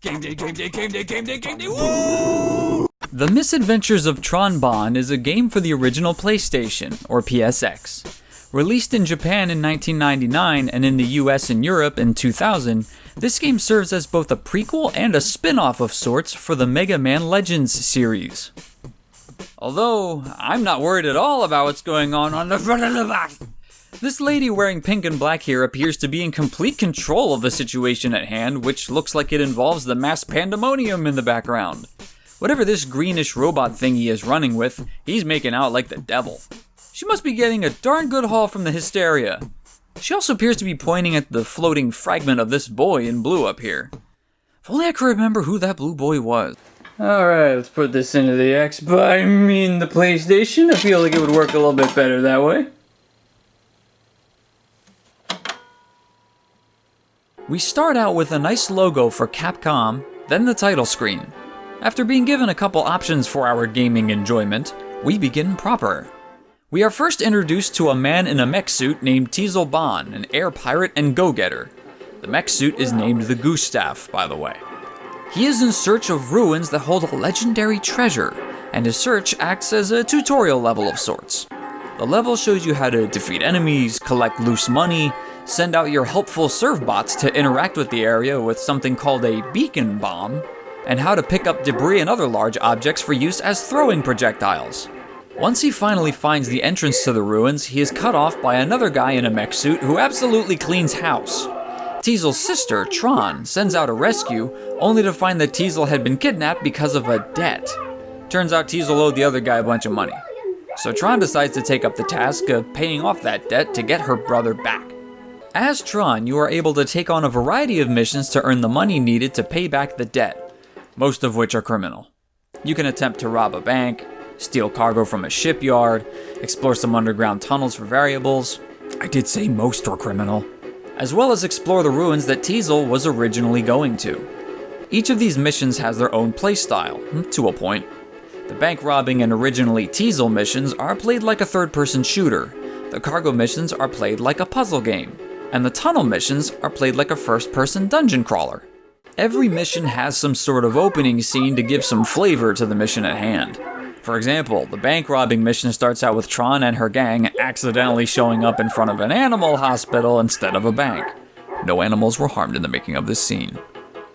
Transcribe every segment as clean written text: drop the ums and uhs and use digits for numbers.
Game day, game day, game day, game day, game day, woo! The Misadventures of Tron Bonne is a game for the original PlayStation, or PSX. Released in Japan in 1999 and in the US and Europe in 2000, this game serves as both a prequel and a spin-off of sorts for the Mega Man Legends series. Although, I'm not worried at all about what's going on the front of the box. This lady wearing pink and black here appears to be in complete control of the situation at hand, which looks like it involves the mass pandemonium in the background. Whatever this greenish robot thing he is running with, he's making out like the devil. She must be getting a darn good haul from the hysteria. She also appears to be pointing at the floating fragment of this boy in blue up here. If only I could remember who that blue boy was. Alright, let's put this into the the PlayStation. I feel like it would work a little bit better that way. We start out with a nice logo for Capcom, then the title screen. After being given a couple options for our gaming enjoyment, we begin proper. We are first introduced to a man in a mech suit named Tron Bonne, an air pirate and go-getter. The mech suit is named the Gustav, by the way. He is in search of ruins that hold a legendary treasure, and his search acts as a tutorial level of sorts. The level shows you how to defeat enemies, collect loose money, send out your helpful serve bots to interact with the area with something called a beacon bomb, and how to pick up debris and other large objects for use as throwing projectiles. Once he finally finds the entrance to the ruins, he is cut off by another guy in a mech suit who absolutely cleans house. Teasel's sister, Tron, sends out a rescue, only to find that Teasel had been kidnapped because of a debt. Turns out Teasel owed the other guy a bunch of money. So Tron decides to take up the task of paying off that debt to get her brother back. As Tron, you are able to take on a variety of missions to earn the money needed to pay back the debt, most of which are criminal. You can attempt to rob a bank, steal cargo from a shipyard, explore some underground tunnels for variables. I did say most were criminal. As well as explore the ruins that Teasel was originally going to. Each of these missions has their own playstyle, to a point. The bank robbing and originally Teasel missions are played like a third-person shooter. The cargo missions are played like a puzzle game. And the tunnel missions are played like a first-person dungeon crawler. Every mission has some sort of opening scene to give some flavor to the mission at hand. For example, the bank robbing mission starts out with Tron and her gang accidentally showing up in front of an animal hospital instead of a bank. No animals were harmed in the making of this scene.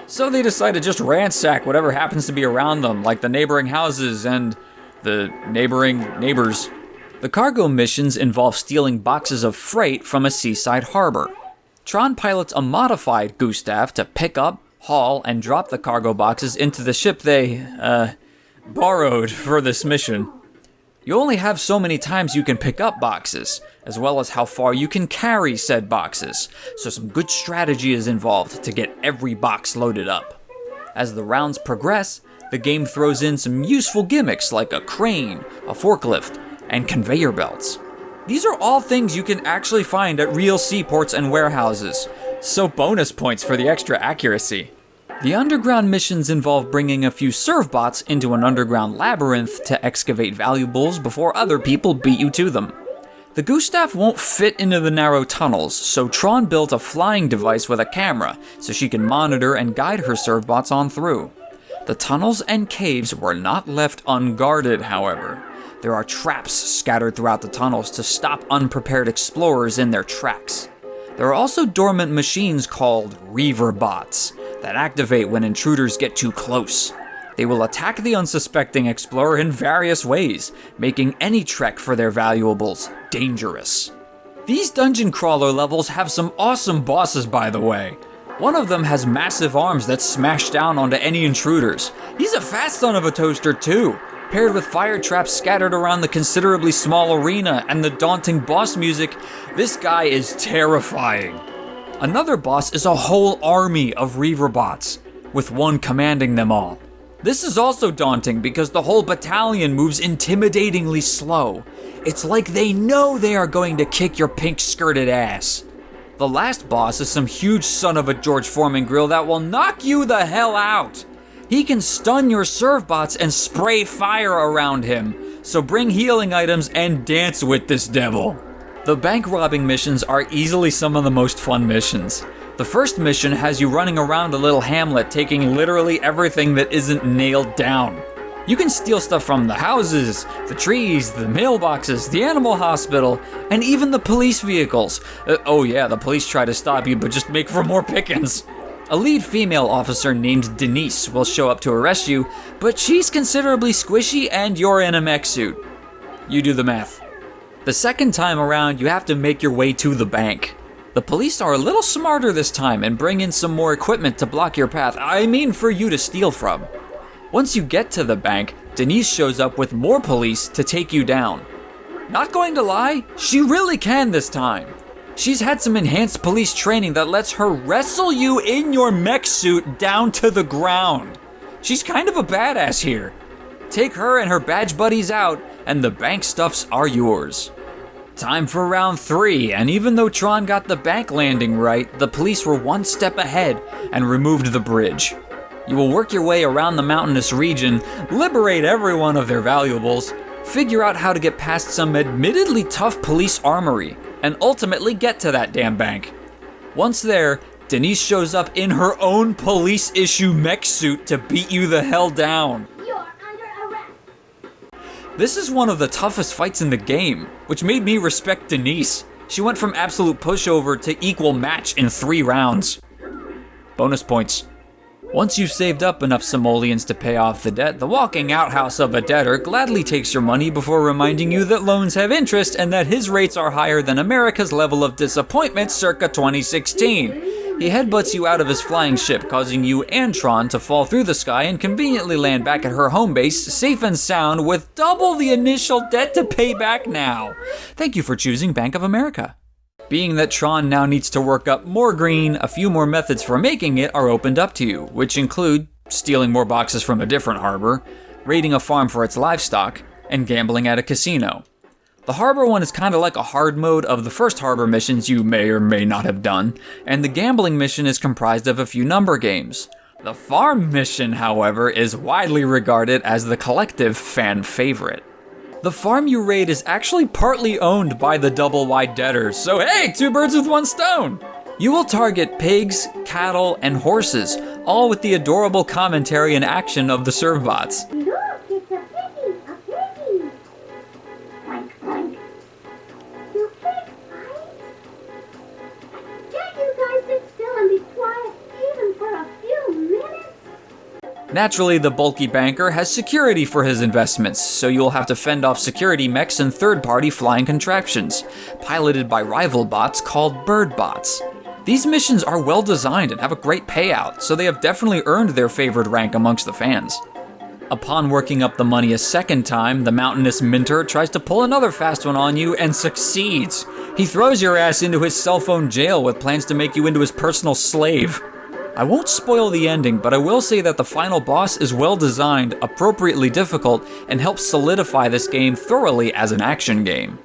So they decide to just ransack whatever happens to be around them, like the neighboring houses and the neighboring neighbors. The cargo missions involve stealing boxes of freight from a seaside harbor. Tron pilots a modified Gustav to pick up, haul, and drop the cargo boxes into the ship they, borrowed for this mission. You only have so many times you can pick up boxes, as well as how far you can carry said boxes, so some good strategy is involved to get every box loaded up. As the rounds progress, the game throws in some useful gimmicks like a crane, a forklift, and conveyor belts. These are all things you can actually find at real seaports and warehouses, so bonus points for the extra accuracy. The underground missions involve bringing a few serve bots into an underground labyrinth to excavate valuables before other people beat you to them. The Gustav won't fit into the narrow tunnels, so Tron built a flying device with a camera so she can monitor and guide her serve bots on through. The tunnels and caves were not left unguarded, however. There are traps scattered throughout the tunnels to stop unprepared explorers in their tracks. There are also dormant machines called Reaver bots that activate when intruders get too close. They will attack the unsuspecting explorer in various ways, making any trek for their valuables dangerous. These dungeon crawler levels have some awesome bosses, by the way. One of them has massive arms that smash down onto any intruders. He's a fast son of a toaster too. Paired with fire traps scattered around the considerably small arena and the daunting boss music, this guy is terrifying. Another boss is a whole army of Reaver bots, with one commanding them all. This is also daunting because the whole battalion moves intimidatingly slow. It's like they know they are going to kick your pink-skirted ass. The last boss is some huge son of a George Foreman grill that will knock you the hell out. He can stun your serve bots and spray fire around him, so bring healing items and dance with this devil. The bank robbing missions are easily some of the most fun missions. The first mission has you running around a little hamlet taking literally everything that isn't nailed down. You can steal stuff from the houses, the trees, the mailboxes, the animal hospital, and even the police vehicles. Oh yeah, the police try to stop you, but just make for more pickings. A lead female officer named Denise will show up to arrest you, but she's considerably squishy and you're in a mech suit. You do the math. The second time around, you have to make your way to the bank. The police are a little smarter this time and bring in some more equipment to block your path. I mean for you to steal from. Once you get to the bank, Denise shows up with more police to take you down. Not going to lie, she really can this time. She's had some enhanced police training that lets her wrestle you in your mech suit down to the ground. She's kind of a badass here. Take her and her badge buddies out, and the bank stuffs are yours. Time for round 3, and even though Tron got the bank landing right, the police were one step ahead and removed the bridge. You will work your way around the mountainous region, liberate everyone of their valuables, figure out how to get past some admittedly tough police armory, and ultimately get to that damn bank. Once there, Denise shows up in her own police issue mech suit to beat you the hell down. You're under arrest. This is one of the toughest fights in the game, which made me respect Denise. She went from absolute pushover to equal match in 3 rounds. Bonus points. Once you've saved up enough simoleons to pay off the debt, the walking outhouse of a debtor gladly takes your money before reminding you that loans have interest and that his rates are higher than America's level of disappointment circa 2016. He headbutts you out of his flying ship, causing you and Tron to fall through the sky and conveniently land back at her home base, safe and sound, with double the initial debt to pay back now. Thank you for choosing Bank of America. Being that Tron now needs to work up more green, a few more methods for making it are opened up to you, which include stealing more boxes from a different harbor, raiding a farm for its livestock, and gambling at a casino. The harbor one is kind of like a hard mode of the first harbor missions you may or may not have done, and the gambling mission is comprised of a few number games. The farm mission, however, is widely regarded as the collective fan favorite. The farm you raid is actually partly owned by the double-wide debtors, so hey, 2 birds with 1 stone! You will target pigs, cattle, and horses, all with the adorable commentary and action of the servbots. Look, it's a piggy, a piggy. Oink, oink. You pigs, right? Can't you guys sit still and be quiet even for a few minutes? Naturally, the bulky banker has security for his investments, so you'll have to fend off security mechs and third-party flying contraptions, piloted by rival bots called bird bots. These missions are well designed and have a great payout, so they have definitely earned their favored rank amongst the fans. Upon working up the money a second time, the mountainous minter tries to pull another fast one on you and succeeds. He throws your ass into his cell phone jail with plans to make you into his personal slave. I won't spoil the ending, but I will say that the final boss is well designed, appropriately difficult, and helps solidify this game thoroughly as an action game.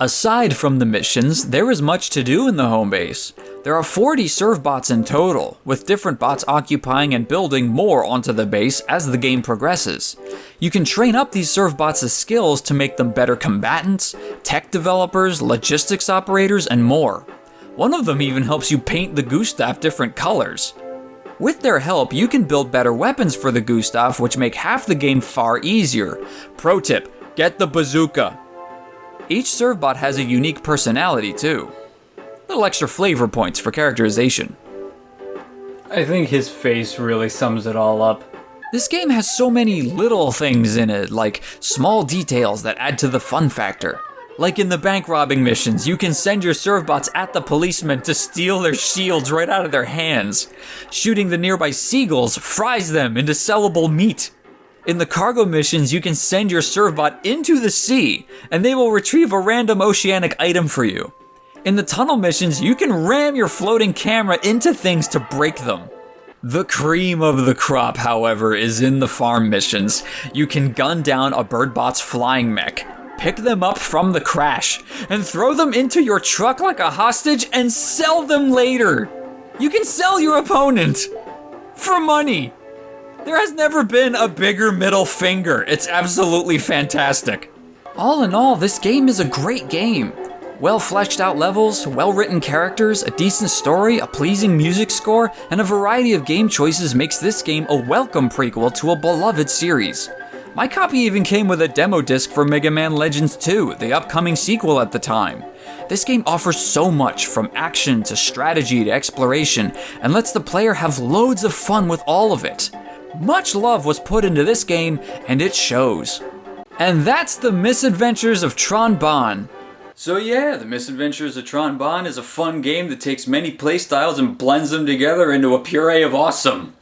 Aside from the missions, there is much to do in the home base. There are 40 servbots in total, with different bots occupying and building more onto the base as the game progresses. You can train up these servbots' skills to make them better combatants, tech developers, logistics operators, and more. One of them even helps you paint the Gustav different colors. With their help, you can build better weapons for the Gustav, which make half the game far easier. Pro tip, get the bazooka. Each servbot has a unique personality too. Little extra flavor points for characterization. I think his face really sums it all up. This game has so many little things in it, like small details that add to the fun factor. Like in the bank robbing missions, you can send your servbots at the policemen to steal their shields right out of their hands. Shooting the nearby seagulls fries them into sellable meat. In the cargo missions, you can send your servbot into the sea, and they will retrieve a random oceanic item for you. In the tunnel missions, you can ram your floating camera into things to break them. The cream of the crop, however, is in the farm missions. You can gun down a birdbot's flying mech, pick them up from the crash, and throw them into your truck like a hostage and sell them later. You can sell your opponent for money. There has never been a bigger middle finger. It's absolutely fantastic. All in all, this game is a great game. Well fleshed out levels, well written characters, a decent story, a pleasing music score, and a variety of game choices makes this game a welcome prequel to a beloved series. My copy even came with a demo disc for Mega Man Legends 2, the upcoming sequel at the time. This game offers so much, from action to strategy to exploration, and lets the player have loads of fun with all of it. Much love was put into this game, and it shows. And that's the Misadventures of Tron Bonne. So yeah, the Misadventures of Tron Bonne is a fun game that takes many playstyles and blends them together into a puree of awesome.